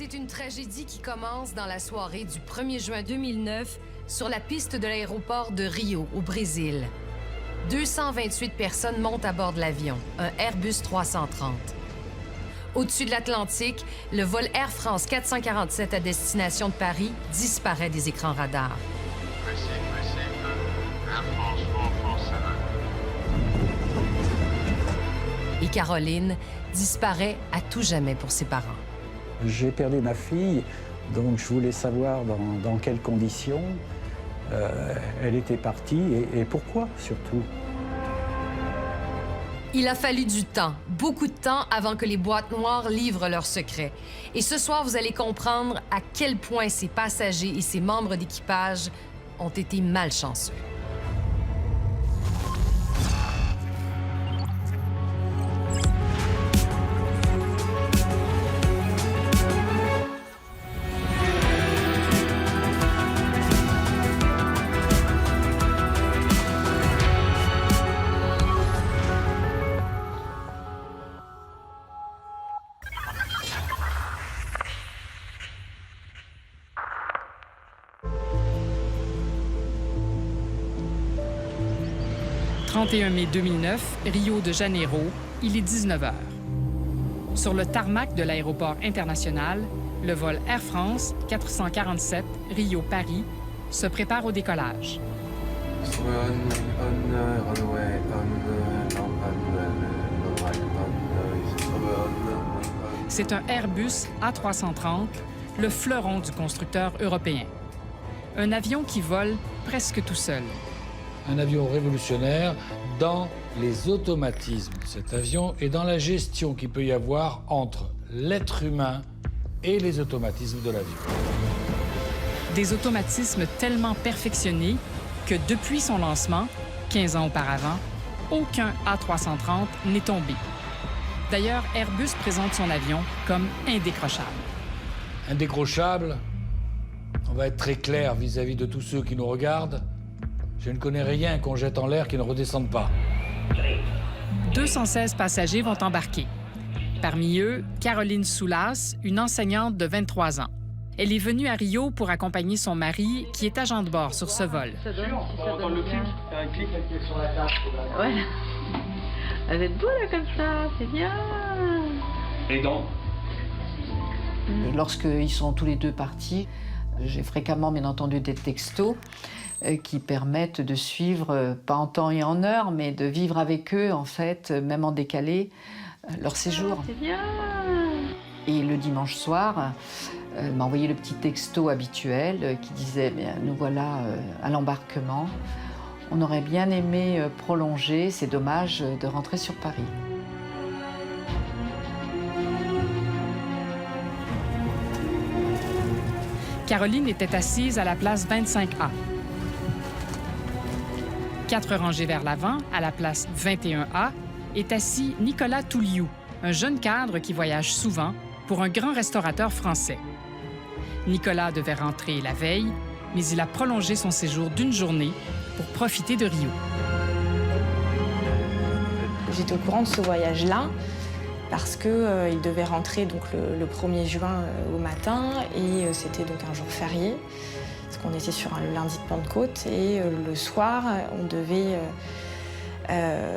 C'est une tragédie qui commence dans la soirée du 1er juin 2009 sur la piste de l'aéroport de Rio, au Brésil. 228 personnes montent à bord de l'avion, un Airbus 330. Au-dessus de l'Atlantique, le vol Air France 447 à destination de Paris disparaît des écrans radars. Air France 447. Et Caroline disparaît à tout jamais pour ses parents. J'ai perdu ma fille, donc je voulais savoir dans quelles conditions elle était partie et pourquoi surtout. Il a fallu du temps, beaucoup de temps, avant que les boîtes noires livrent leurs secrets. Et ce soir, vous allez comprendre à quel point ces passagers et ces membres d'équipage ont été malchanceux. « 31 mai 2009, Rio de Janeiro, il est 19 h. Sur le tarmac de l'aéroport international, le vol Air France 447 Rio-Paris se prépare au décollage. C'est un Airbus A330, le fleuron du constructeur européen. Un avion qui vole presque tout seul. Un avion révolutionnaire dans les automatismes de cet avion et dans la gestion qu'il peut y avoir entre l'être humain et les automatismes de l'avion. Des automatismes tellement perfectionnés que depuis son lancement, 15 ans auparavant, aucun A330 n'est tombé. D'ailleurs, Airbus présente son avion comme indécrochable. Indécrochable, on va être très clair vis-à-vis de tous ceux qui nous regardent. Je ne connais rien qu'on jette en l'air qui ne redescende pas. 216 passagers vont embarquer. Parmi eux, Caroline Soulas, une enseignante de 23 ans. Elle est venue à Rio pour accompagner son mari, qui est agent de bord sur ce vol. Ouais. Vous êtes beau là comme ça, c'est bien. Et donc? Lorsqu'ils sont tous les deux partis, j'ai fréquemment, bien entendu, des textos qui permettent de suivre, pas en temps et en heure, mais de vivre avec eux, en fait, même en décalé, leur séjour. C'est bien. Et le dimanche soir, elle m'a envoyé le petit texto habituel qui disait « Nous voilà à l'embarquement. On aurait bien aimé prolonger, c'est dommage de rentrer sur Paris. » Caroline était assise à la place 25A. 4 rangées vers l'avant, à la place 21A, est assis Nicolas Touliou, un jeune cadre qui voyage souvent pour un grand restaurateur français. Nicolas devait rentrer la veille, mais il a prolongé son séjour d'une journée pour profiter de Rio. J'étais au courant de ce voyage-là parce qu'il devait rentrer donc, le 1er juin au matin et c'était donc un jour férié. Parce qu'on était sur le lundi de Pentecôte et le soir, on devait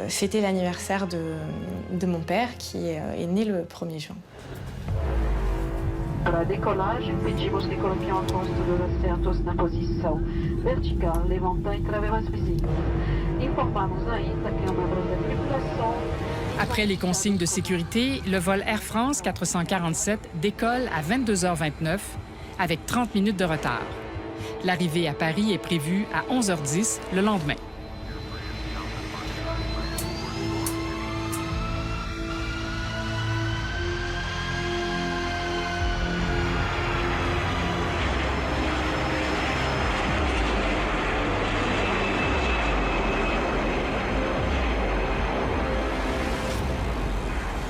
fêter l'anniversaire de mon père qui est né le 1er juin. Para décollage, pedimos que coloquiam a posto dos assentos na posição vertical, levantando travessas visíveis. Informamos ainda que a membros da tripulação. Après les consignes de sécurité, le vol Air France 447 décolle à 22h29 avec 30 minutes de retard. L'arrivée à Paris est prévue à 11h10 le lendemain.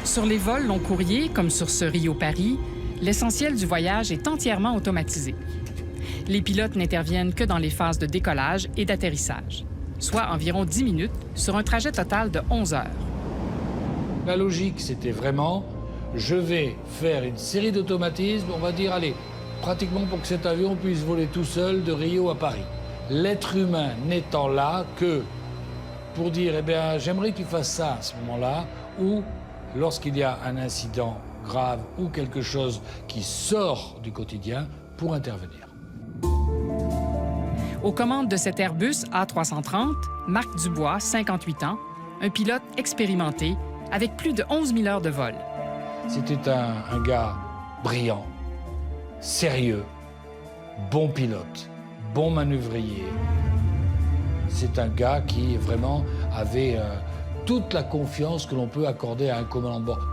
Sur les vols long courrier, comme sur ce Rio-Paris, l'essentiel du voyage est entièrement automatisé. Les pilotes n'interviennent que dans les phases de décollage et d'atterrissage, soit environ 10 minutes sur un trajet total de 11 heures. La logique, c'était vraiment je vais faire une série d'automatismes, on va dire, allez, pratiquement pour que cet avion puisse voler tout seul de Rio à Paris. L'être humain n'étant là que pour dire, eh bien, j'aimerais qu'il fasse ça à ce moment-là, ou lorsqu'il y a un incident grave ou quelque chose qui sort du quotidien, pour intervenir. Aux commandes de cet Airbus A330, Marc Dubois, 58 ans, un pilote expérimenté avec plus de 11 000 heures de vol. C'était un gars brillant, sérieux, bon pilote, bon manœuvrier. C'est un gars qui vraiment avait toute la confiance que l'on peut accorder à un commandant de bord.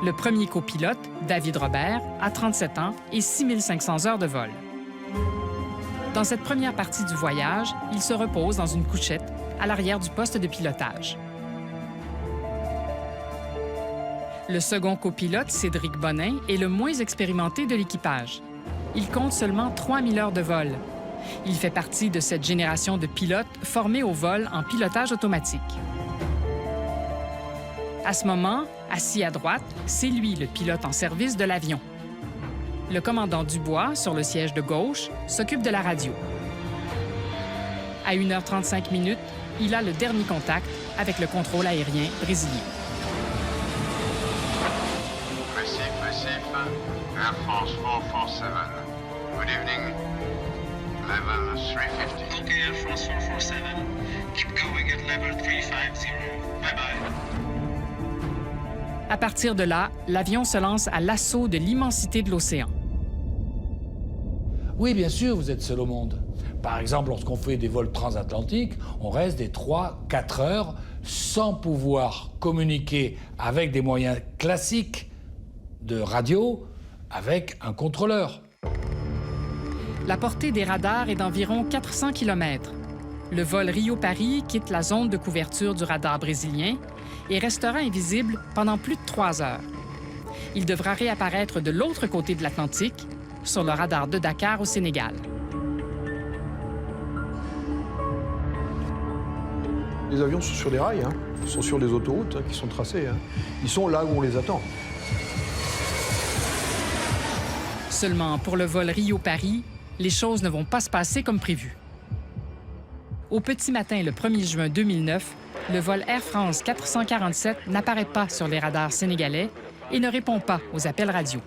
Le premier copilote, David Robert, a 37 ans et 6 500 heures de vol. Dans cette première partie du voyage, il se repose dans une couchette à l'arrière du poste de pilotage. Le second copilote, Cédric Bonin, est le moins expérimenté de l'équipage. Il compte seulement 3 000 heures de vol. Il fait partie de cette génération de pilotes formés au vol en pilotage automatique. À ce moment, assis à droite, c'est lui le pilote en service de l'avion. Le commandant Dubois, sur le siège de gauche, s'occupe de la radio. À 1h35, il a le dernier contact avec le contrôle aérien brésilien. Receive, Air France 447. Good evening, level 350. Okay, Air France 447. Keep going at level 350. Bye-bye. À partir de là, l'avion se lance à l'assaut de l'immensité de l'océan. Oui, bien sûr, vous êtes seul au monde. Par exemple, lorsqu'on fait des vols transatlantiques, on reste des 3-4 heures sans pouvoir communiquer avec des moyens classiques de radio avec un contrôleur. La portée des radars est d'environ 400 km. Le vol Rio-Paris quitte la zone de couverture du radar brésilien et restera invisible pendant plus de 3 heures. Il devra réapparaître de l'autre côté de l'Atlantique, sur le radar de Dakar au Sénégal. Les avions sont sur des rails, hein. Ils sont sur des autoroutes qui sont tracées. Hein. Ils sont là où on les attend. Seulement, pour le vol Rio-Paris, les choses ne vont pas se passer comme prévu. Au petit matin, le 1er juin 2009, le vol Air France 447 n'apparaît pas sur les radars sénégalais et ne répond pas aux appels radio.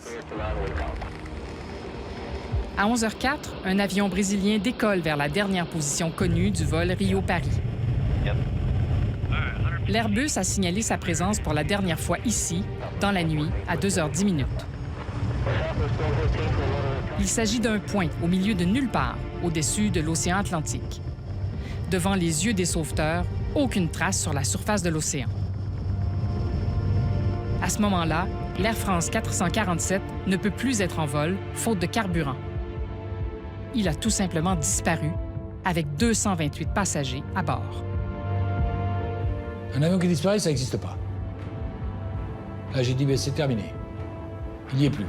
À 11h04, un avion brésilien décolle vers la dernière position connue du vol Rio-Paris. L'Airbus a signalé sa présence pour la dernière fois ici, dans la nuit, à 2h10. Il s'agit d'un point au milieu de nulle part, au-dessus de l'océan Atlantique. Devant les yeux des sauveteurs, aucune trace sur la surface de l'océan. À ce moment-là, l'Air France 447 ne peut plus être en vol, faute de carburant. Il a tout simplement disparu, avec 228 passagers à bord. Un avion qui disparaît, ça n'existe pas. Là, j'ai dit, mais c'est terminé. Il n'y est plus.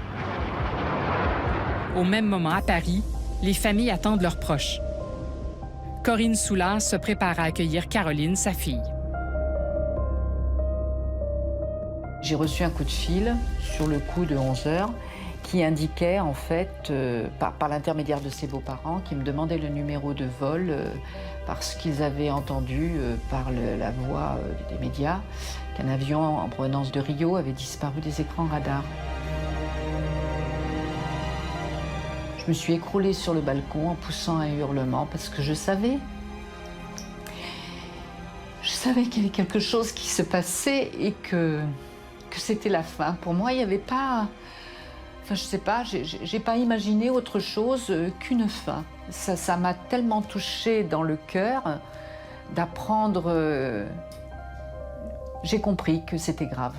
Au même moment, à Paris, les familles attendent leurs proches. Corinne Soulas se prépare à accueillir Caroline, sa fille. J'ai reçu un coup de fil sur le coup de 11 heures qui indiquait, en fait, par l'intermédiaire de ses beaux-parents, qui me demandaient le numéro de vol parce qu'ils avaient entendu par la voix des médias qu'un avion en provenance de Rio avait disparu des écrans radars. Je me suis écroulée sur le balcon en poussant un hurlement parce que je savais qu'il y avait quelque chose qui se passait et que c'était la fin. Pour moi, il n'y avait pas... Enfin, je sais pas, j'ai pas imaginé autre chose qu'une fin. Ça m'a tellement touchée dans le cœur d'apprendre... J'ai compris que c'était grave.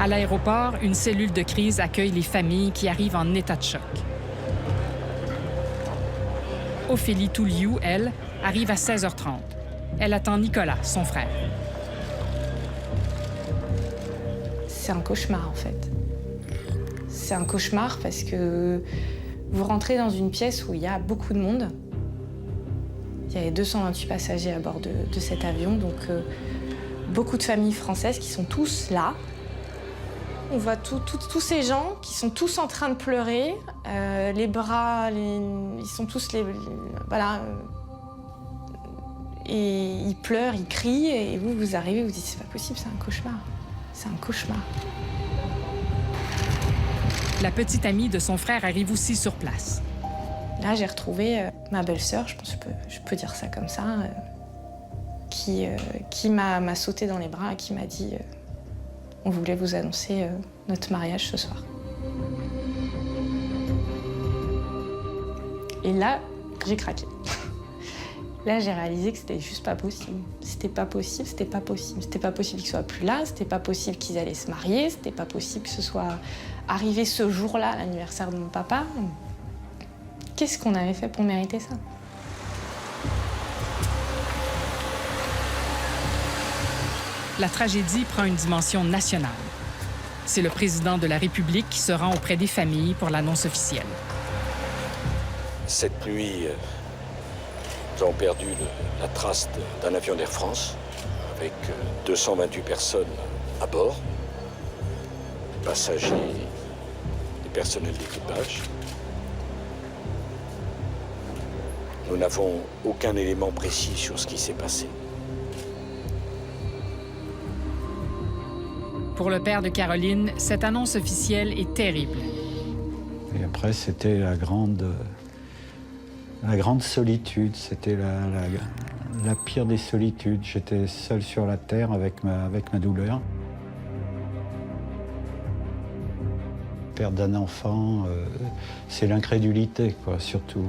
À l'aéroport, une cellule de crise accueille les familles qui arrivent en état de choc. Ophélie Touliou, elle, arrive à 16h30. Elle attend Nicolas, son frère. c'est un cauchemar en fait. C'est un cauchemar parce que vous rentrez dans une pièce où il y a beaucoup de monde. Il y avait 228 passagers à bord de cet avion, donc beaucoup de familles françaises qui sont tous là. On voit tous ces gens qui sont tous en train de pleurer, les bras, ils sont tous voilà. Et ils pleurent, ils crient, et vous arrivez, vous dites c'est pas possible, c'est un cauchemar. C'est un cauchemar. La petite amie de son frère arrive aussi sur place. Là, j'ai retrouvé ma belle-sœur, je pense que je peux dire ça comme ça, qui m'a sauté dans les bras et qui m'a dit on voulait vous annoncer notre mariage ce soir. Et là, j'ai craqué. Là, j'ai réalisé que c'était juste pas possible. C'était pas possible, c'était pas possible. C'était pas possible qu'ils soient plus là, c'était pas possible qu'ils allaient se marier, c'était pas possible que ce soit arrivé ce jour-là, l'anniversaire de mon papa. Qu'est-ce qu'on avait fait pour mériter ça? La tragédie prend une dimension nationale. C'est le président de la République qui se rend auprès des familles pour l'annonce officielle. Cette nuit, nous avons perdu la trace d'un avion d'Air France avec 228 personnes à bord, passagers et personnel d'équipage. Nous n'avons aucun élément précis sur ce qui s'est passé. Pour le père de Caroline, cette annonce officielle est terrible. Et après, c'était la grande solitude. C'était la pire des solitudes. J'étais seul sur la terre avec ma douleur. Perdre d'un enfant, c'est l'incrédulité, quoi, surtout.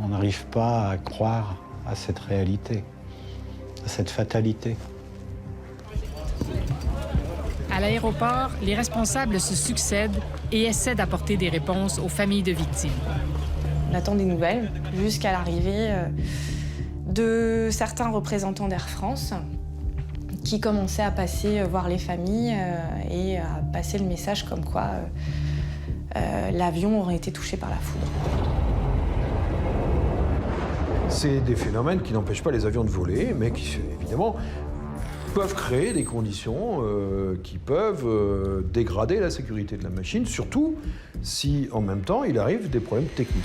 On n'arrive pas à croire à cette réalité, à cette fatalité. À l'aéroport, les responsables se succèdent et essaient d'apporter des réponses aux familles de victimes. On attend des nouvelles jusqu'à l'arrivée de certains représentants d'Air France qui commençaient à passer voir les familles et à passer le message comme quoi l'avion aurait été touché par la foudre. C'est des phénomènes qui n'empêchent pas les avions de voler, mais qui, évidemment, peuvent créer des conditions qui peuvent dégrader la sécurité de la machine, surtout si, en même temps, il arrive des problèmes techniques.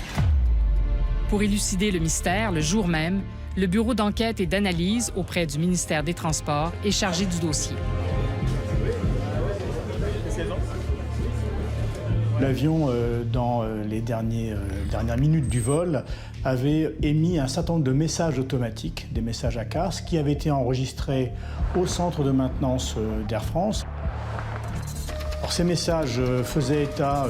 Pour élucider le mystère, le jour même, le bureau d'enquête et d'analyse auprès du ministère des Transports est chargé du dossier. L'avion, dans les dernières minutes du vol, avait émis un certain nombre de messages automatiques, des messages à CARS, qui avaient été enregistrés au centre de maintenance d'Air France. Alors, ces messages faisaient état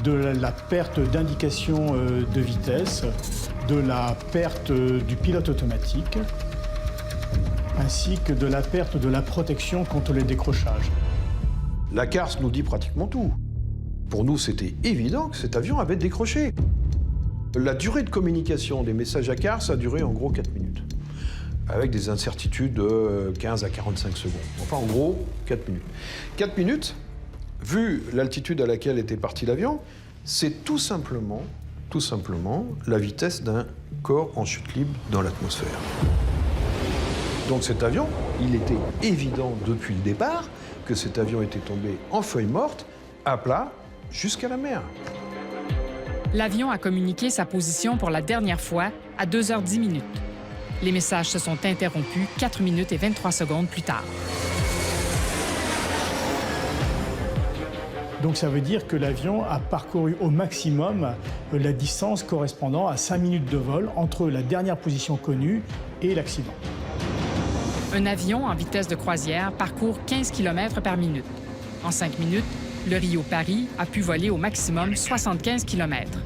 de la perte d'indication de vitesse, de la perte du pilote automatique, ainsi que de la perte de la protection contre les décrochages. La CARS nous dit pratiquement tout. Pour nous, c'était évident que cet avion avait décroché. La durée de communication des messages à CARS a duré en gros 4 minutes, avec des incertitudes de 15 à 45 secondes. Enfin, en gros, 4 minutes. 4 minutes, vu l'altitude à laquelle était parti l'avion, c'est tout simplement la vitesse d'un corps en chute libre dans l'atmosphère. Donc cet avion, il était évident depuis le départ que cet avion était tombé en feuille morte, à plat, jusqu'à la mer. L'avion a communiqué sa position pour la dernière fois à 2h10. Les messages se sont interrompus 4 minutes et 23 secondes plus tard. Donc ça veut dire que l'avion a parcouru au maximum la distance correspondant à 5 minutes de vol entre la dernière position connue et l'accident. Un avion en vitesse de croisière parcourt 15 km par minute. En 5 minutes, le Rio-Paris a pu voler au maximum 75 km.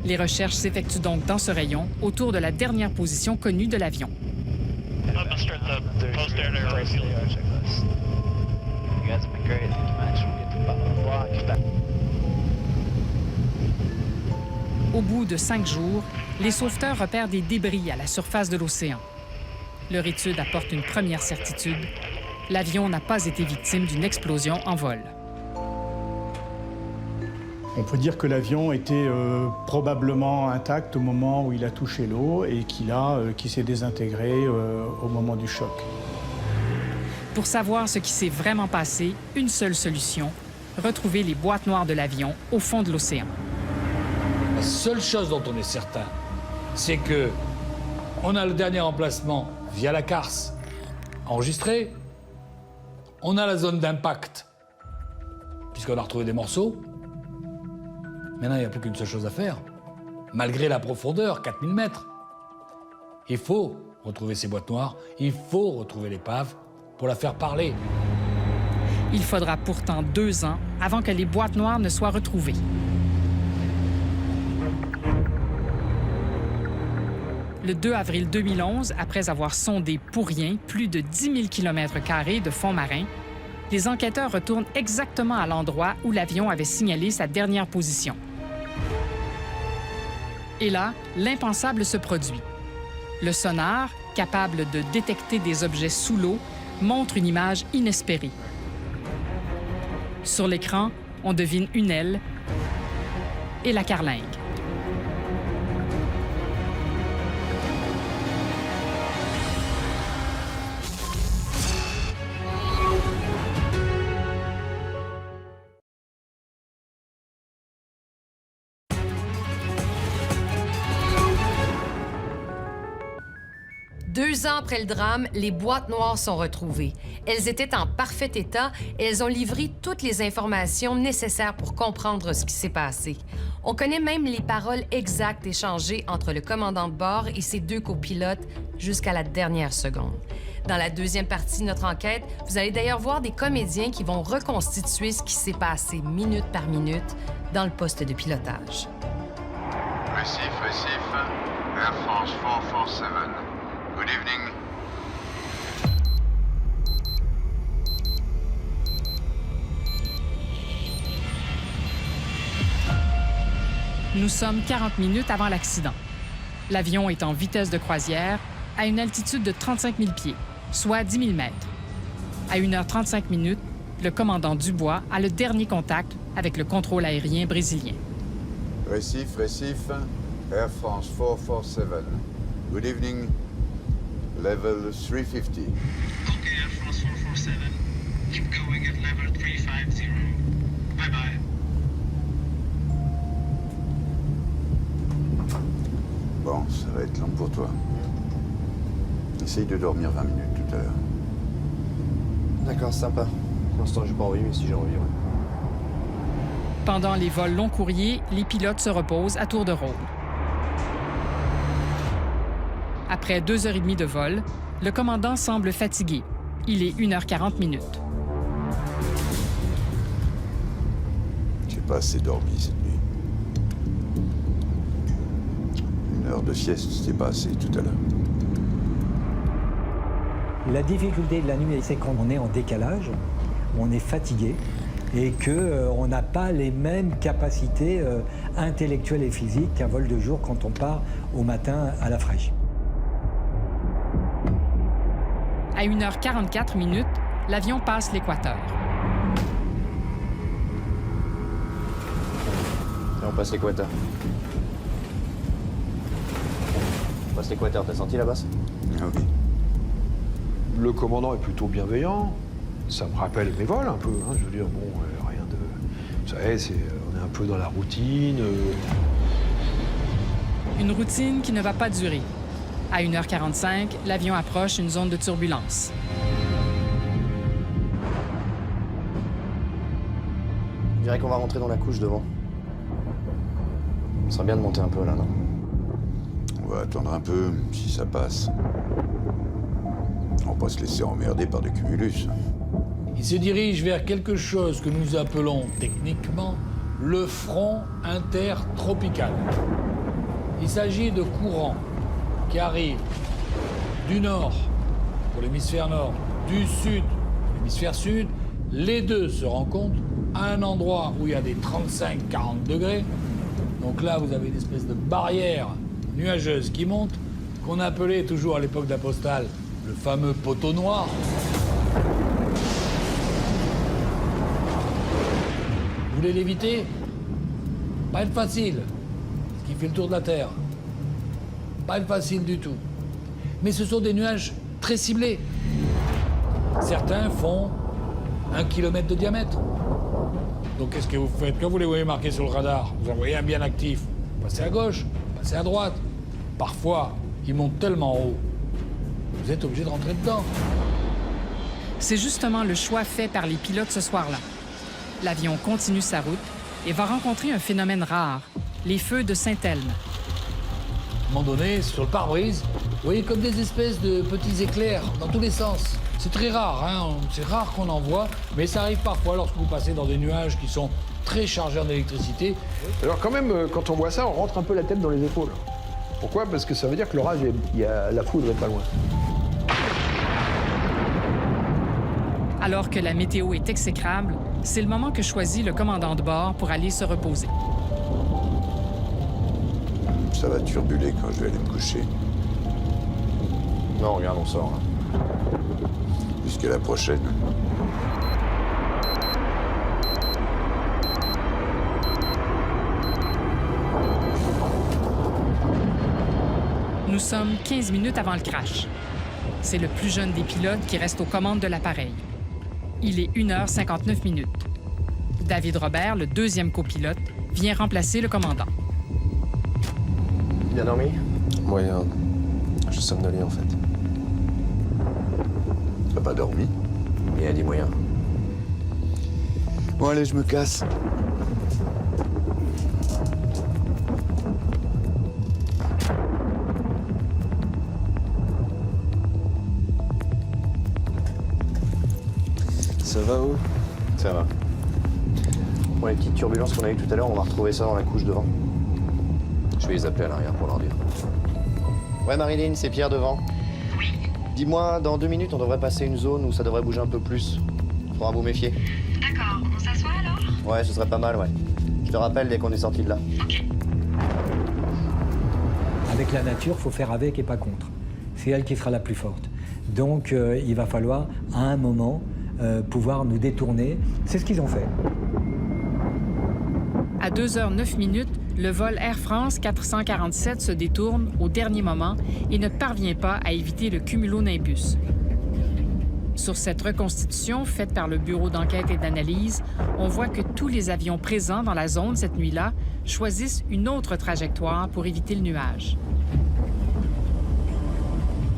Les recherches s'effectuent donc dans ce rayon, autour de la dernière position connue de l'avion. Au bout de 5 jours, les sauveteurs repèrent des débris à la surface de l'océan. Leur étude apporte une première certitude. L'avion n'a pas été victime d'une explosion en vol. On peut dire que l'avion était probablement intact au moment où il a touché l'eau et qu'il s'est désintégré au moment du choc. Pour savoir ce qui s'est vraiment passé, une seule solution, retrouver les boîtes noires de l'avion au fond de l'océan. La seule chose dont on est certain, c'est que on a le dernier emplacement via la CARS enregistré, on a la zone d'impact, puisqu'on a retrouvé des morceaux. Maintenant, il n'y a plus qu'une seule chose à faire, malgré la profondeur, 4000 mètres. Il faut retrouver ces boîtes noires, il faut retrouver l'épave pour la faire parler. Il faudra pourtant 2 ans avant que les boîtes noires ne soient retrouvées. Le 2 avril 2011, après avoir sondé pour rien plus de 10 000 km² de fond marin, les enquêteurs retournent exactement à l'endroit où l'avion avait signalé sa dernière position. Et là, l'impensable se produit. Le sonar, capable de détecter des objets sous l'eau, montre une image inespérée. Sur l'écran, on devine une aile et la carlingue. Deux ans après le drame, les boîtes noires sont retrouvées. Elles étaient en parfait état et elles ont livré toutes les informations nécessaires pour comprendre ce qui s'est passé. On connaît même les paroles exactes échangées entre le commandant de bord et ses 2 copilotes jusqu'à la dernière seconde. Dans la deuxième partie de notre enquête, vous allez d'ailleurs voir des comédiens qui vont reconstituer ce qui s'est passé minute par minute dans le poste de pilotage. Récif, Air France 447. Good evening. Nous sommes 40 minutes avant l'accident. L'avion est en vitesse de croisière à une altitude de 35 000 pieds, soit 10 000 mètres. À 1h35 minutes, le commandant Dubois a le dernier contact avec le contrôle aérien brésilien. Récif, Air France 447. Good evening. Level 350. Okay, Air France 447. Keep going at level 350. Bye-bye. Bon, ça va être long pour toi. Essaye de dormir 20 minutes tout à l'heure. D'accord, sympa. Pour l'instant, j'ai pas envie, mais si j'ai envie, ouais. Pendant les vols long courriers, les pilotes se reposent à tour de rôle. Après 2h30 de vol, le commandant semble fatigué. Il est 1h40 minutes. J'ai pas assez dormi cette nuit. 1 heure de sieste, c'était pas assez tout à l'heure. La difficulté de la nuit, c'est qu'on est en décalage, on est fatigué et qu'on n'a pas les mêmes capacités intellectuelles et physiques qu'un vol de jour quand on part au matin à la fraîche. À 1h44 minutes, l'avion passe l'équateur. Et on passe l'équateur. On passe l'équateur, t'as senti la basse? Ah oui. Le commandant est plutôt bienveillant. Ça me rappelle mes vols un peu. Hein. Je veux dire, bon, rien de... Vous savez, on est un peu dans la routine. Une routine qui ne va pas durer. À 1h45, l'avion approche une zone de turbulence. Je dirais qu'on va rentrer dans la couche devant. Ça serait bien de monter un peu, là, non? On va attendre un peu, si ça passe. On va pas se laisser emmerder par des cumulus. Il se dirige vers quelque chose que nous appelons techniquement le front intertropical. Il s'agit de courants qui arrivent du nord pour l'hémisphère nord, du sud pour l'hémisphère sud. Les deux se rencontrent à un endroit où il y a des 35-40 degrés. Donc là, vous avez une espèce de barrière nuageuse qui monte, qu'on appelait toujours à l'époque de la postale le fameux poteau noir. Vous voulez l'éviter? Pas être facile, ce qui fait le tour de la Terre. Pas être facile du tout. Mais ce sont des nuages très ciblés. Certains font 1 kilomètre de diamètre. Donc qu'est-ce que vous faites? Quand vous les voyez marqués sur le radar, vous en voyez un bien actif. Passez à gauche, passez à droite. Parfois, ils montent tellement haut, vous êtes obligé de rentrer dedans. C'est justement le choix fait par les pilotes ce soir-là. L'avion continue sa route et va rencontrer un phénomène rare, les feux de Saint-Elme. À un moment donné, sur le pare-brise, vous voyez comme des espèces de petits éclairs dans tous les sens. C'est très rare, hein? C'est rare qu'on en voit, mais ça arrive parfois lorsque vous passez dans des nuages qui sont très chargés en électricité. Alors quand même, quand on voit ça, on rentre un peu la tête dans les épaules. Pourquoi? Parce que ça veut dire que l'orage, la foudre est pas loin. Alors que la météo est exécrable, c'est le moment que choisit le commandant de bord pour aller se reposer. Ça va turbuler quand je vais aller me coucher. Non, regarde, on sort. Là. Jusqu'à la prochaine. Nous sommes 15 minutes avant le crash. C'est le plus jeune des pilotes qui reste aux commandes de l'appareil. Il est 1h59. David Robert, le deuxième copilote, vient remplacer le commandant. Bien dormi? Moyen. Je somnolais en fait. T'as pas dormi? Il y a des moyens. Bon, allez, je me casse. Ça va où? Ça va. Bon, les petites turbulences qu'on a eues tout à l'heure, on va retrouver ça dans la couche devant. Je vais les appeler à l'arrière pour leur dire. Ouais, Marilyn, c'est Pierre devant. Oui. Dis-moi, dans 2 minutes, on devrait passer une zone où ça devrait bouger un peu plus. Faudra vous méfier. D'accord, on s'assoit alors? Ouais, ce serait pas mal, ouais. Je te rappelle dès qu'on est sorti de là. Ok. Avec la nature, il faut faire avec et pas contre. C'est elle qui sera la plus forte. Donc, il va falloir, à un moment, pouvoir nous détourner. C'est ce qu'ils ont fait. À 2h09, le vol Air France 447 se détourne au dernier moment et ne parvient pas à éviter le cumulonimbus. Sur cette reconstitution faite par le Bureau d'enquête et d'analyse, on voit que tous les avions présents dans la zone cette nuit-là choisissent une autre trajectoire pour éviter le nuage.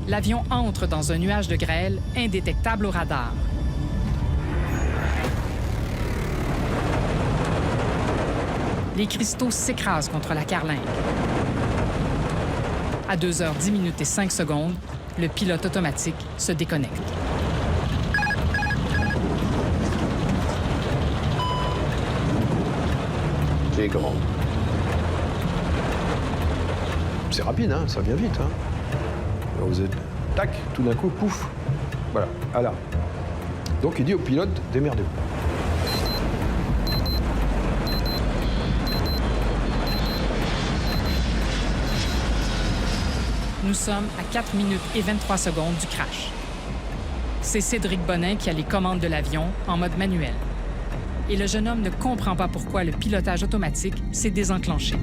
L'avion entre dans un nuage de grêle indétectable au radar. Les cristaux s'écrasent contre la carlingue. À 2h10:05, le pilote automatique se déconnecte. J'ai les commandes. C'est rapide, hein, ça vient vite. Hein. Alors vous êtes... Tac, tout d'un coup, pouf. Voilà, à là. Donc il dit au pilote, démerdez-vous. Nous sommes à 4:23 du crash. C'est Cédric Bonin qui a les commandes de l'avion en mode manuel. Et le jeune homme ne comprend pas pourquoi le pilotage automatique s'est désenclenché.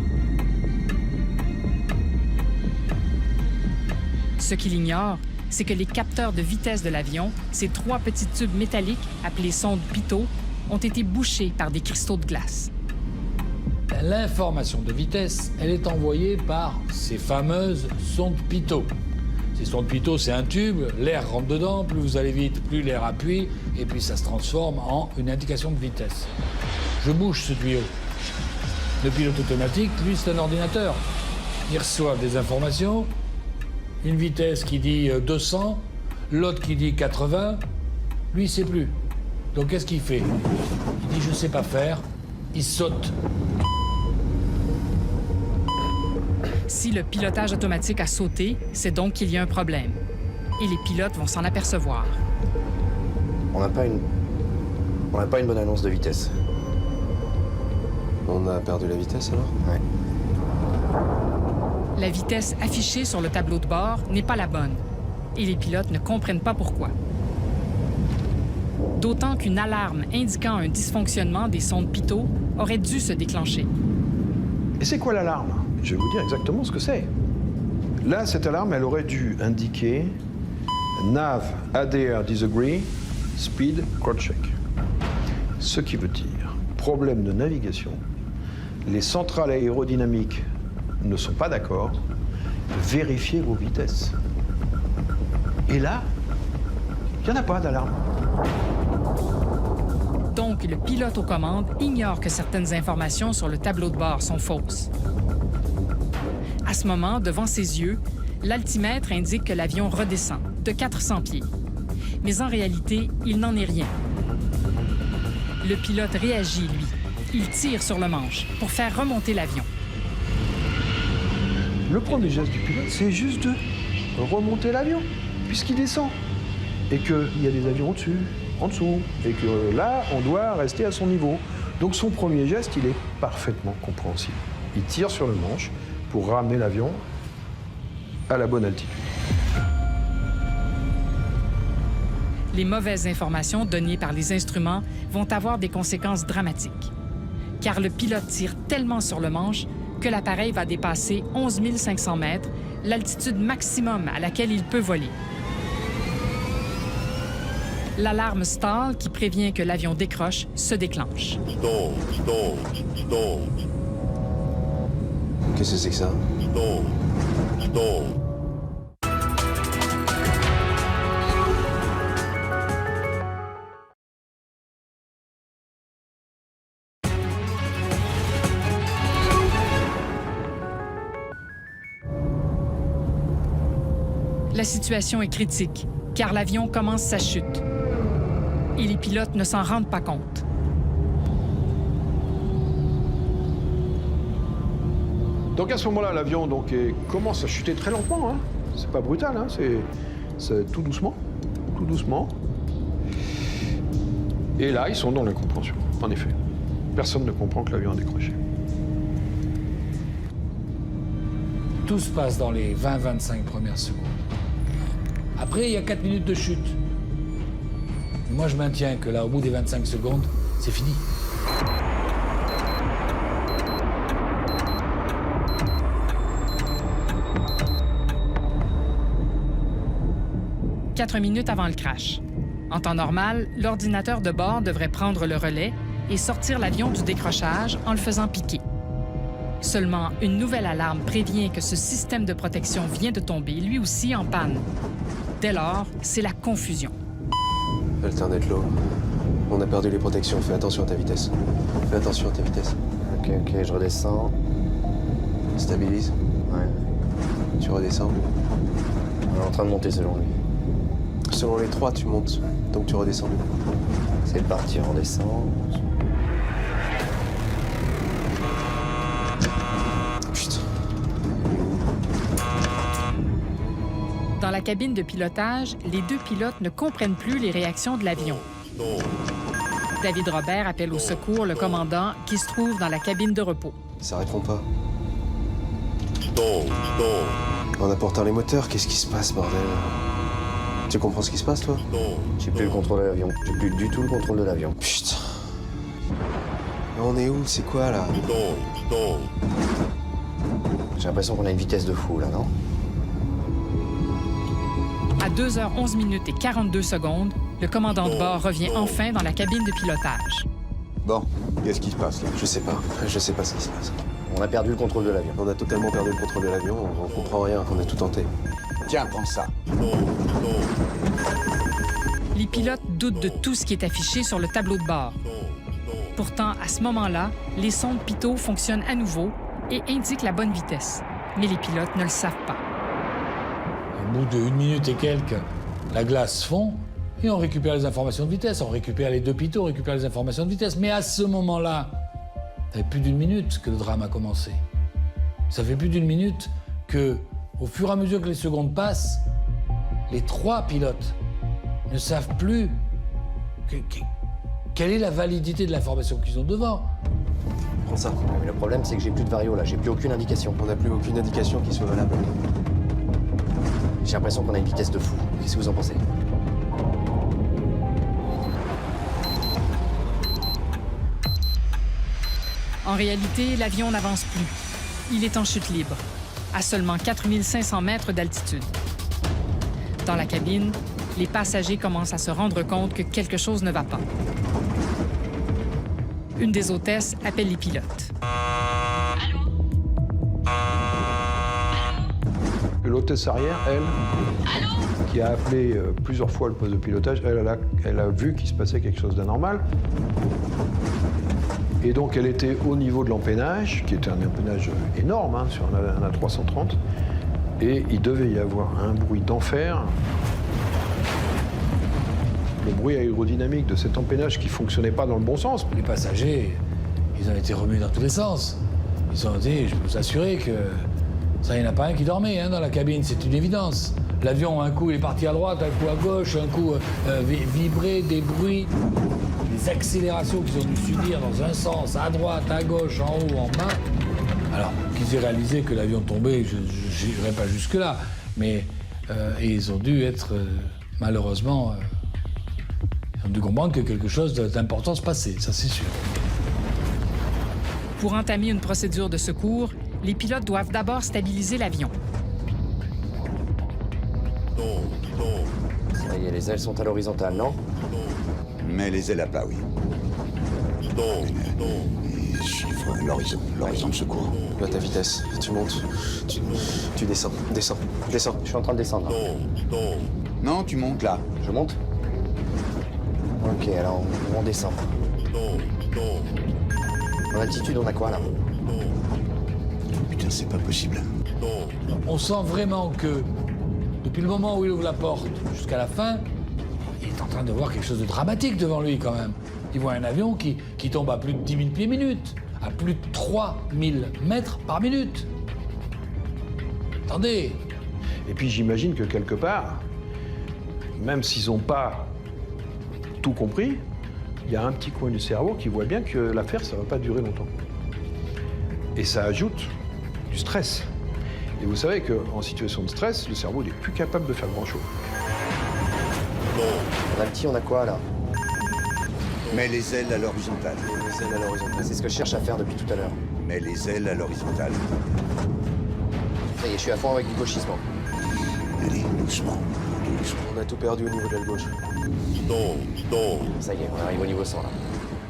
Ce qu'il ignore, c'est que les capteurs de vitesse de l'avion, ces 3 petits tubes métalliques appelés sondes pitot, ont été bouchés par des cristaux de glace. L'information de vitesse, elle est envoyée par ces fameuses sondes pitot. Ces sondes pitot, c'est un tube, l'air rentre dedans, plus vous allez vite, plus l'air appuie, et puis ça se transforme en une indication de vitesse. Je bouge ce tuyau. Le pilote automatique, lui, c'est un ordinateur. Il reçoit des informations, une vitesse qui dit 200, l'autre qui dit 80, lui, il sait plus. Donc qu'est-ce qu'il fait? Il dit « je sais pas faire », il saute. Si le pilotage automatique a sauté, c'est donc qu'il y a un problème. Et les pilotes vont s'en apercevoir. On n'a pas une bonne annonce de vitesse. On a perdu la vitesse alors? Ouais. La vitesse affichée sur le tableau de bord n'est pas la bonne. et les pilotes ne comprennent pas pourquoi. D'autant qu'une alarme indiquant un dysfonctionnement des sondes pitot aurait dû se déclencher. Et c'est quoi l'alarme? Je vais vous dire exactement ce que c'est. Là, cette alarme, elle aurait dû indiquer Nav ADR Disagree, Speed Cross-Check. Ce qui veut dire problème de navigation, les centrales aérodynamiques ne sont pas d'accord, vérifiez vos vitesses. Et là, il n'y en a pas d'alarme. Donc, le pilote aux commandes ignore que certaines informations sur le tableau de bord sont fausses. À ce moment, devant ses yeux, l'altimètre indique que l'avion redescend de 400 pieds. Mais en réalité, il n'en est rien. Le pilote réagit, lui. Il tire sur le manche pour faire remonter l'avion. Le premier geste du pilote, c'est juste de remonter l'avion, puisqu'il descend. Et qu'il y a des avions au-dessus, en dessous, et que là, on doit rester à son niveau. Donc son premier geste, il est parfaitement compréhensible. Il tire sur le manche pour ramener l'avion à la bonne altitude. Les mauvaises informations données par les instruments vont avoir des conséquences dramatiques. Car le pilote tire tellement sur le manche que l'appareil va dépasser 11 500 mètres, l'altitude maximum à laquelle il peut voler. L'alarme stall qui prévient que l'avion décroche se déclenche. Qu'est-ce que c'est que ça? La situation est critique, car l'avion commence sa chute. Et les pilotes ne s'en rendent pas compte. Donc à ce moment-là, l'avion commence à chuter très lentement. Hein. C'est pas brutal, hein. C'est tout doucement, tout doucement. Et là, ils sont dans l'incompréhension, en effet. Personne ne comprend que l'avion a décroché. Tout se passe dans les 20-25 premières secondes. Après, il y a 4 minutes de chute. Mais moi, je maintiens que là, au bout des 25 secondes, c'est fini. Quatre minutes avant le crash. En temps normal, l'ordinateur de bord devrait prendre le relais et sortir l'avion du décrochage en le faisant piquer. Seulement, une nouvelle alarme prévient que ce système de protection vient de tomber, lui aussi en panne. Dès lors, c'est la confusion. Alternet low. On a perdu les protections. Fais attention à ta vitesse. Fais attention à ta vitesse. Ok, je redescends. Stabilise. Ouais. Tu redescends. On est en train de monter selon lui. Selon les 3, tu montes. Donc tu redescends. C'est parti, on descend. Putain. Dans la cabine de pilotage, les deux pilotes ne comprennent plus les réactions de l'avion. David Robert appelle au secours le commandant qui se trouve dans la cabine de repos. Ça répond pas. En apportant les moteurs, qu'est-ce qui se passe, bordel? Tu comprends ce qui se passe, toi? J'ai plus le contrôle de l'avion. J'ai plus du tout le contrôle de l'avion. Putain. On est où? C'est quoi, là? J'ai l'impression qu'on a une vitesse de fou, là, non? À 2h11 minutes et 42 secondes, le commandant de bord revient enfin dans la cabine de pilotage. Bon, qu'est-ce qui se passe, là? Je sais pas ce qui se passe. On a perdu le contrôle de l'avion. On a totalement perdu le contrôle de l'avion, on comprend rien, on a tout tenté. Tiens, prends ça. Les pilotes doutent de tout ce qui est affiché sur le tableau de bord. Pourtant, à ce moment-là, les sondes pitot fonctionnent à nouveau et indiquent la bonne vitesse. Mais les pilotes ne le savent pas. Au bout de 1 minute et quelques, la glace fond et on récupère les informations de vitesse. On récupère les deux pitots, on récupère les informations de vitesse. Mais à ce moment-là, ça fait plus d'1 minute que le drame a commencé. Ça fait plus d'1 minute que, au fur et à mesure que les secondes passent, les 3 pilotes ne savent plus quelle est la validité de l'information qu'ils ont devant. Prends ça. Mais le problème, c'est que j'ai plus de vario, là. J'ai plus aucune indication. On n'a plus aucune indication qui soit valable. J'ai l'impression qu'on a une vitesse de fou. Qu'est-ce que vous en pensez? En réalité, l'avion n'avance plus. Il est en chute libre, à seulement 4500 mètres d'altitude. Dans la cabine, les passagers commencent à se rendre compte que quelque chose ne va pas. Une des hôtesses appelle les pilotes. L'hôtesse arrière, elle, qui a appelé plusieurs fois le poste de pilotage, elle a vu qu'il se passait quelque chose d'anormal. Et donc elle était au niveau de l'empennage, qui était un empennage énorme, hein, sur un A330. Et il devait y avoir un bruit d'enfer. Le bruit aérodynamique de cet empennage qui ne fonctionnait pas dans le bon sens. Les passagers, ils ont été remués dans tous les sens. Ils ont dit, je peux vous assurer que ça, il n'y en a pas un qui dormait dans la cabine, c'est une évidence. L'avion, un coup, il est parti à droite, un coup à gauche, un coup vibré, des bruits. Les accélérations qu'ils ont dû subir dans un sens, à droite, à gauche, en haut, en bas. Alors, qu'ils aient réalisé que l'avion tombait, je n'irai pas jusque-là, mais ils ont dû être, malheureusement, ils ont dû comprendre que quelque chose d'important se passait, ça c'est sûr. Pour entamer une procédure de secours, les pilotes doivent d'abord stabiliser l'avion. Ça y est, les ailes sont à l'horizontale, non? Mais les ailes à plat, oui. Et suivre l'horizon de secours. Là, ta vitesse. Tu montes. Tu descends. Descends. Descends. Je suis en train de descendre. Là. Non, tu montes là. Je monte? Ok, alors on descend. En altitude, on a quoi là? Putain, c'est pas possible. On sent vraiment que, depuis le moment où il ouvre la porte jusqu'à la fin, il est en train de voir quelque chose de dramatique devant lui quand même. Il voit un avion qui tombe à plus de 10 000 pieds minute, à plus de 3000 mètres par minute. Attendez. Et puis j'imagine que quelque part, même s'ils n'ont pas tout compris, il y a un petit coin du cerveau qui voit bien que l'affaire, ça ne va pas durer longtemps. Et ça ajoute du stress. Et vous savez qu'en situation de stress, le cerveau n'est plus capable de faire grand-chose. On a le petit, on a quoi là? Mets les ailes à l'horizontale. Les ailes à l'horizontale, c'est ce que je cherche à faire depuis tout à l'heure. Mets les ailes à l'horizontale. Ça y est, je suis à fond avec du gauchissement. Allez, doucement. On a tout perdu au niveau de l'aile gauche. Ça y est, on arrive au niveau 100 là.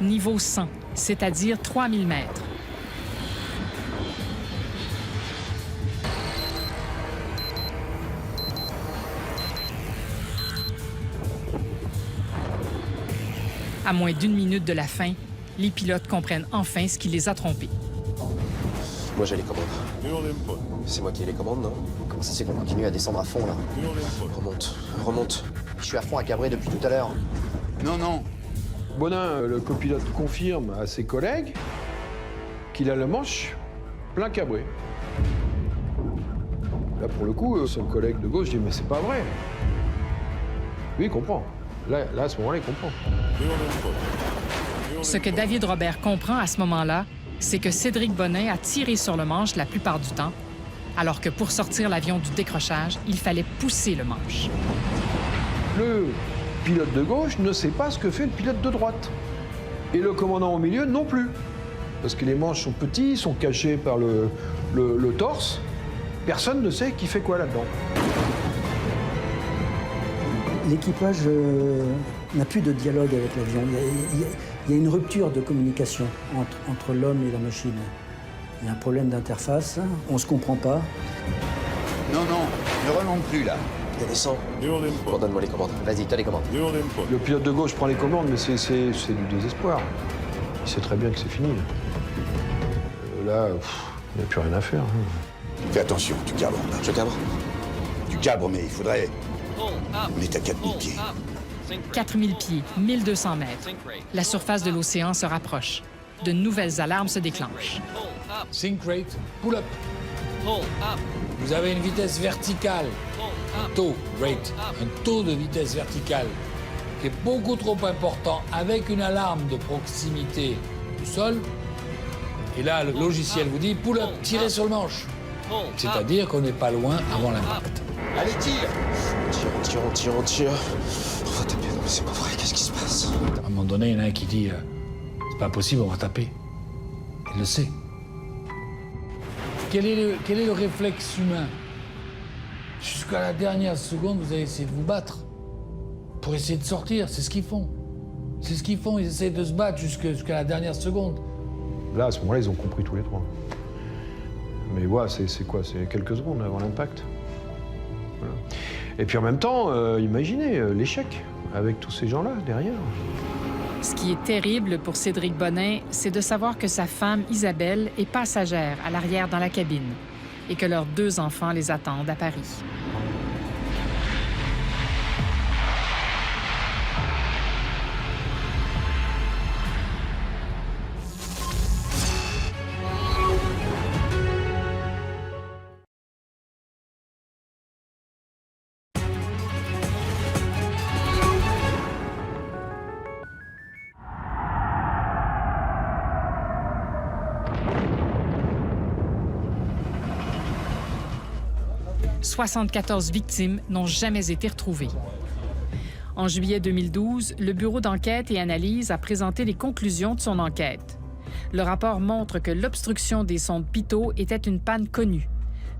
Niveau 100, c'est-à-dire 3000 mètres. À moins d'une minute de la fin, les pilotes comprennent enfin ce qui les a trompés. Moi, j'ai les commandes. C'est moi qui ai les commandes, non? Comment ça c'est qu'on continue à descendre à fond là? Remonte, remonte. Je suis à fond à cabrer depuis tout à l'heure. Non. Bonin, le copilote, confirme à ses collègues qu'il a le manche plein cabré. Là, pour le coup, son collègue de gauche dit « mais c'est pas vrai ». Lui, il comprend. Là, à ce moment-là, il comprend. Ce que David Robert comprend à ce moment-là, c'est que Cédric Bonin a tiré sur le manche la plupart du temps, alors que pour sortir l'avion du décrochage, il fallait pousser le manche. Le pilote de gauche ne sait pas ce que fait le pilote de droite. Et le commandant au milieu non plus. Parce que les manches sont petits, sont cachés par le torse. Personne ne sait qui fait quoi là-dedans. L'équipage n'a plus de dialogue avec l'avion. Il y a une rupture de communication entre l'homme et la machine. Il y a un problème d'interface, on ne se comprend pas. Non, ne remonte plus là. Descends. Donne-moi les commandes. Vas-y, t'as les commandes. Le pilote de gauche prend les commandes, mais c'est du désespoir. Il sait très bien que c'est fini. Là, il n'y a plus rien à faire. Fais attention, tu cabres. Je cabre? Tu cabres, mais il faudrait... On est à 4000 pieds. 4000 pieds, 1200 mètres. La surface de l'océan se rapproche. De nouvelles alarmes se déclenchent. Sink rate, pull up. Vous avez une vitesse verticale, taux rate, un taux de vitesse verticale qui est beaucoup trop important avec une alarme de proximité du sol. Et là, le logiciel vous dit pull up, tirez sur le manche. C'est-à-dire qu'on n'est pas loin avant l'impact. Allez, tire! On tire. On va taper. Non mais c'est pas vrai, qu'est-ce qui se passe? À un moment donné, il y en a un qui dit c'est pas possible, on va taper. Il le sait. Quel est le réflexe humain? Jusqu'à la dernière seconde, vous allez essayer de vous battre pour essayer de sortir. C'est ce qu'ils font. Ils essaient de se battre jusqu'à la dernière seconde. Là, à ce moment-là, ils ont compris tous les trois. Mais ouais, c'est quoi? C'est quelques secondes avant l'impact. Voilà. Et puis en même temps, imaginez l'échec avec tous ces gens-là derrière. Ce qui est terrible pour Cédric Bonin, c'est de savoir que sa femme, Isabelle, est passagère à l'arrière dans la cabine et que leurs 2 enfants les attendent à Paris. « 74 victimes n'ont jamais été retrouvées. » En juillet 2012, le Bureau d'enquête et analyse a présenté les conclusions de son enquête. Le rapport montre que l'obstruction des sondes Pitot était une panne connue.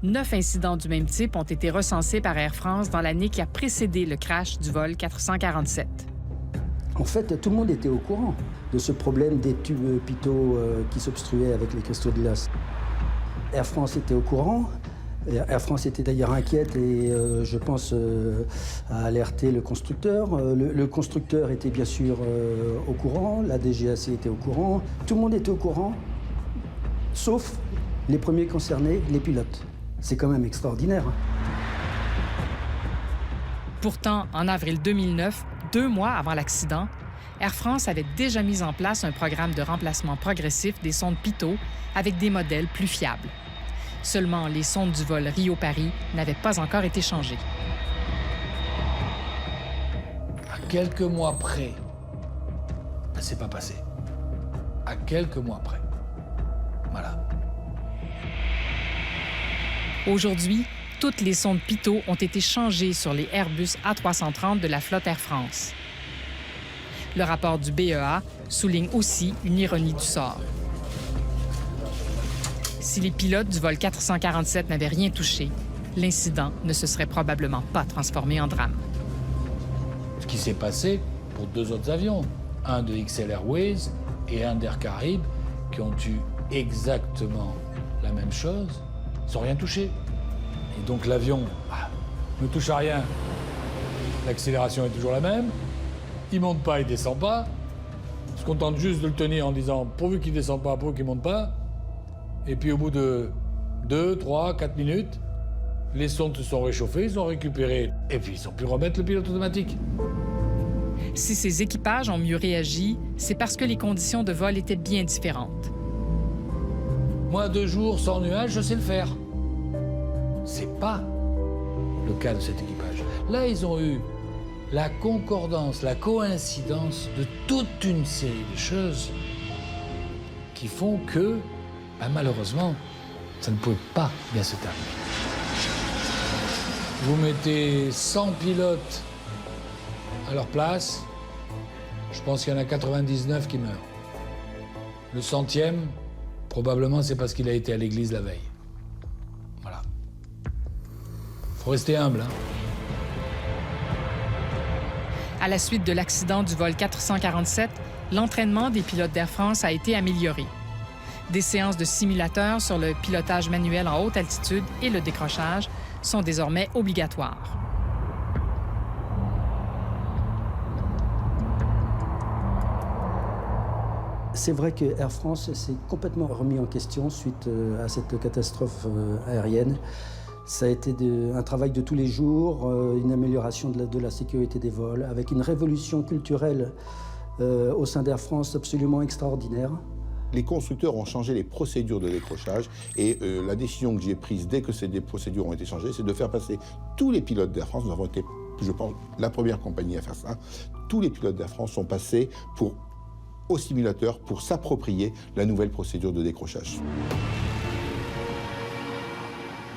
9 incidents du même type ont été recensés par Air France dans l'année qui a précédé le crash du vol 447. En fait, tout le monde était au courant de ce problème des tubes Pitot qui s'obstruaient avec les cristaux de glace. Air France était au courant. Air France était d'ailleurs inquiète et je pense a alerté le constructeur. Le constructeur était bien sûr au courant, la DGAC était au courant. Tout le monde était au courant, sauf les premiers concernés, les pilotes. C'est quand même extraordinaire. Pourtant, en avril 2009, 2 mois avant l'accident, Air France avait déjà mis en place un programme de remplacement progressif des sondes Pitot avec des modèles plus fiables. Seulement, les sondes du vol Rio-Paris n'avaient pas encore été changées. À quelques mois près, ça s'est pas passé. À quelques mois près. Voilà. Aujourd'hui, toutes les sondes Pitot ont été changées sur les Airbus A330 de la flotte Air France. Le rapport du BEA souligne aussi une ironie du sort. Si les pilotes du vol 447 n'avaient rien touché, l'incident ne se serait probablement pas transformé en drame. Ce qui s'est passé pour 2 autres avions, un de XL Airways et un d'Air Caraïbes, qui ont eu exactement la même chose, sans rien toucher. Et donc l'avion ne touche à rien, l'accélération est toujours la même, il monte pas, il descend pas, on se contente juste de le tenir en disant pourvu qu'il descende pas, pourvu qu'il monte pas. Et puis au bout de 2, 3, 4 minutes, les sondes se sont réchauffées, ils ont récupéré, et puis ils ont pu remettre le pilote automatique. Si ces équipages ont mieux réagi, c'est parce que les conditions de vol étaient bien différentes. Moi, 2 jours sans nuages, je sais le faire. C'est pas le cas de cet équipage. Là, ils ont eu la concordance, la coïncidence de toute une série de choses qui font que, malheureusement, ça ne pouvait pas bien se terminer. Vous mettez 100 pilotes à leur place, je pense qu'il y en a 99 qui meurent. Le 100e, probablement, c'est parce qu'il a été à l'église la veille. Voilà. Faut rester humble, hein. À la suite de l'accident du vol 447, l'entraînement des pilotes d'Air France a été amélioré. Des séances de simulateurs sur le pilotage manuel en haute altitude et le décrochage sont désormais obligatoires. C'est vrai que Air France s'est complètement remis en question suite à cette catastrophe aérienne. Ça a été un travail de tous les jours, une amélioration de la sécurité des vols, avec une révolution culturelle au sein d'Air France absolument extraordinaire. Les constructeurs ont changé les procédures de décrochage et la décision que j'ai prise dès que ces procédures ont été changées, c'est de faire passer tous les pilotes d'Air France. Nous avons été, je pense, la première compagnie à faire ça. Tous les pilotes d'Air France sont passés au simulateur pour s'approprier la nouvelle procédure de décrochage.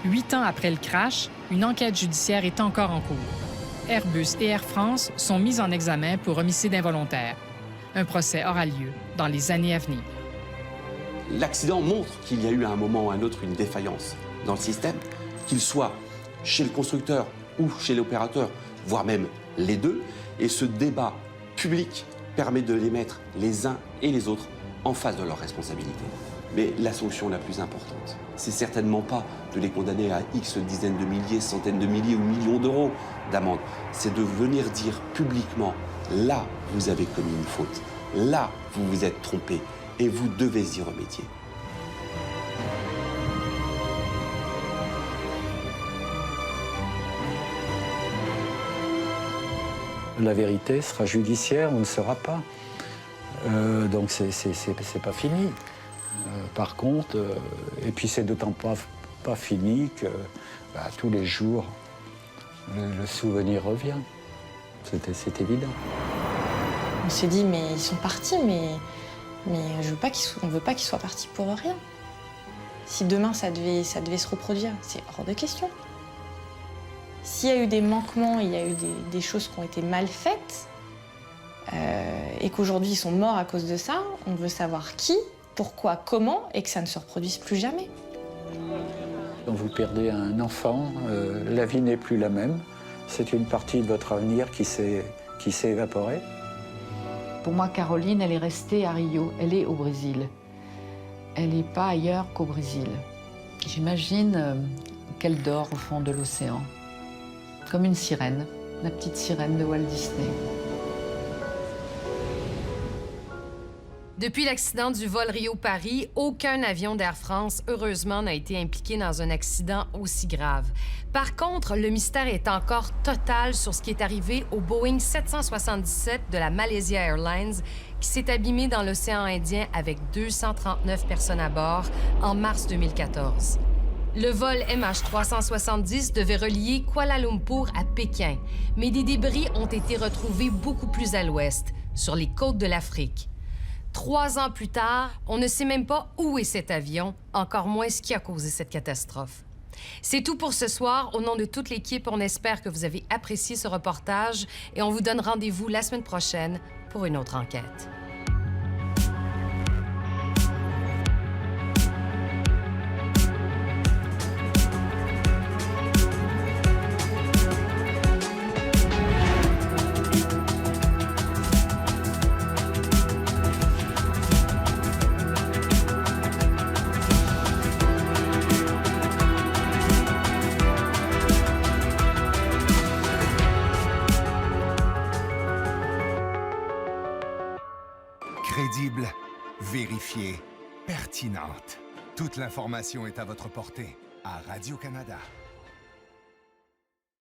8 ans après le crash, une enquête judiciaire est encore en cours. Airbus et Air France sont mis en examen pour homicide involontaire. Un procès aura lieu dans les années à venir. L'accident montre qu'il y a eu à un moment ou à un autre une défaillance dans le système, qu'il soit chez le constructeur ou chez l'opérateur, voire même les deux. Et ce débat public permet de les mettre les uns et les autres en face de leurs responsabilités. Mais la sanction la plus importante, c'est certainement pas de les condamner à X dizaines de milliers, centaines de milliers ou millions d'euros d'amende. C'est de venir dire publiquement, là, vous avez commis une faute. Là, vous vous êtes trompé et vous devez y remédier. La vérité sera judiciaire ou ne sera pas. Donc c'est pas fini. Par contre, et puis c'est d'autant pas fini que tous les jours, le souvenir revient. C'est évident. On s'est dit, mais ils sont partis, mais on ne veut pas qu'ils soient partis pour rien. Si demain ça devait se reproduire, c'est hors de question. S'il y a eu des manquements, il y a eu des choses qui ont été mal faites, et qu'aujourd'hui ils sont morts à cause de ça, on veut savoir qui, pourquoi, comment, et que ça ne se reproduise plus jamais. Quand vous perdez un enfant, la vie n'est plus la même. C'est une partie de votre avenir qui s'est évaporée. Pour moi, Caroline, elle est restée à Rio, elle est au Brésil. Elle n'est pas ailleurs qu'au Brésil. J'imagine qu'elle dort au fond de l'océan, comme une sirène, la petite sirène de Walt Disney. Depuis l'accident du vol Rio-Paris, aucun avion d'Air France, heureusement, n'a été impliqué dans un accident aussi grave. Par contre, le mystère est encore total sur ce qui est arrivé au Boeing 777 de la Malaysia Airlines, qui s'est abîmé dans l'océan Indien avec 239 personnes à bord en mars 2014. Le vol MH370 devait relier Kuala Lumpur à Pékin, mais des débris ont été retrouvés beaucoup plus à l'ouest, sur les côtes de l'Afrique. 3 ans plus tard, on ne sait même pas où est cet avion, encore moins ce qui a causé cette catastrophe. C'est tout pour ce soir. Au nom de toute l'équipe, on espère que vous avez apprécié ce reportage et on vous donne rendez-vous la semaine prochaine pour une autre enquête. Crédible, vérifiée, pertinente. Toute l'information est à votre portée à Radio-Canada.